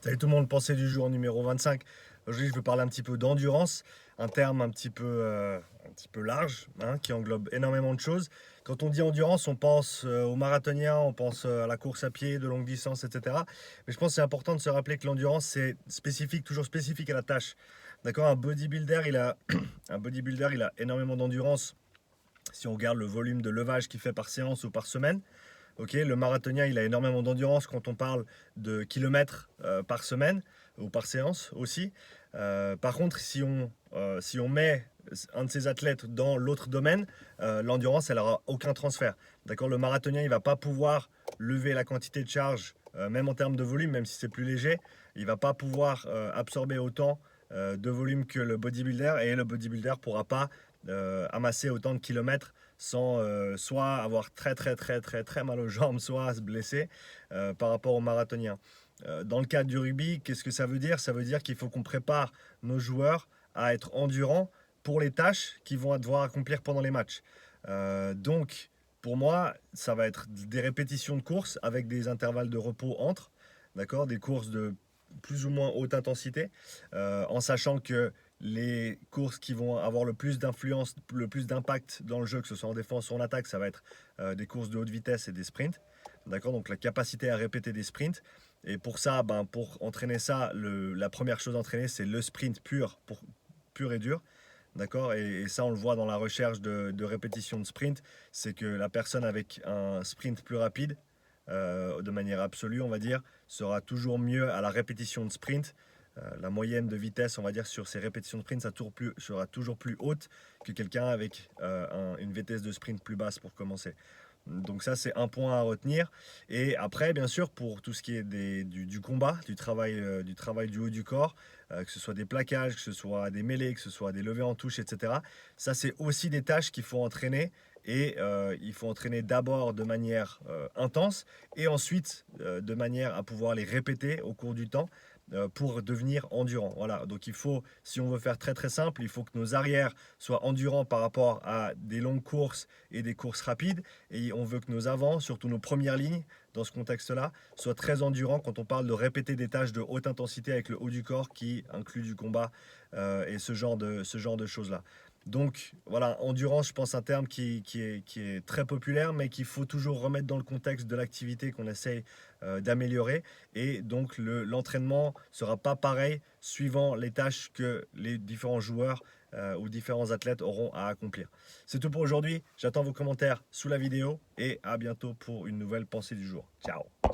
Salut tout le monde, pensée du jour numéro 25. Aujourd'hui, je veux parler un petit peu d'endurance, un terme un petit peu large, hein, qui englobe énormément de choses. Quand on dit endurance, on pense aux marathoniens, on pense à la course à pied de longue distance, etc. Mais je pense que c'est important de se rappeler que l'endurance, c'est spécifique, toujours spécifique à la tâche. D'accord, un bodybuilder, il a énormément d'endurance si on regarde le volume de levage qu'il fait par séance ou par semaine. Ok, le marathonien, il a énormément d'endurance quand on parle de kilomètres par semaine ou par séance aussi. Par contre, si on met un de ces athlètes dans l'autre domaine, l'endurance, elle n'aura aucun transfert. D'accord, le marathonien, il ne va pas pouvoir lever la quantité de charge, même en termes de volume, même si c'est plus léger, il ne va pas pouvoir absorber autant de volume que le bodybuilder, et le bodybuilder ne pourra pas amasser autant de kilomètres sans soit avoir très mal aux jambes, soit se blesser par rapport aux marathoniens. Dans le cadre du rugby, qu'est-ce que ça veut dire? Ça veut dire qu'il faut qu'on prépare nos joueurs à être endurants pour les tâches qu'ils vont devoir accomplir pendant les matchs. Donc, pour moi, ça va être des répétitions de courses avec des intervalles de repos entre, d'accord, des courses de plus ou moins haute intensité, en sachant que les courses qui vont avoir le plus d'influence, le plus d'impact dans le jeu, que ce soit en défense ou en attaque, ça va être des courses de haute vitesse et des sprints. D'accord, donc la capacité à répéter des sprints. Et pour ça, ben, pour entraîner ça, la première chose à entraîner, c'est le sprint pur et dur. D'accord, et ça, on le voit dans la recherche de répétition de sprint, c'est que la personne avec un sprint plus rapide, de manière absolue, on va dire, sera toujours mieux à la répétition de sprint. La moyenne de vitesse, on va dire, sur ces répétitions de sprint, sera toujours plus haute que quelqu'un avec une vitesse de sprint plus basse pour commencer. Donc ça, c'est un point à retenir. Et après, bien sûr, pour tout ce qui est du combat, du travail du haut du corps, que ce soit des plaquages, que ce soit des mêlées, que ce soit des levées en touche, etc. Ça, c'est aussi des tâches qu'il faut entraîner. Et il faut entraîner d'abord de manière intense et ensuite de manière à pouvoir les répéter au cours du temps pour devenir endurant. Voilà, donc il faut, si on veut faire très simple, il faut que nos arrières soient endurants par rapport à des longues courses et des courses rapides, et on veut que nos avants, surtout nos premières lignes, dans ce contexte-là, soient très endurants quand on parle de répéter des tâches de haute intensité avec le haut du corps qui inclut du combat et ce genre de choses-là. Donc voilà, endurance, je pense, un terme qui est très populaire, mais qu'il faut toujours remettre dans le contexte de l'activité qu'on essaye d'améliorer. Et donc l'entraînement ne sera pas pareil suivant les tâches que les différents joueurs ou différents athlètes auront à accomplir. C'est tout pour aujourd'hui. J'attends vos commentaires sous la vidéo et à bientôt pour une nouvelle pensée du jour. Ciao!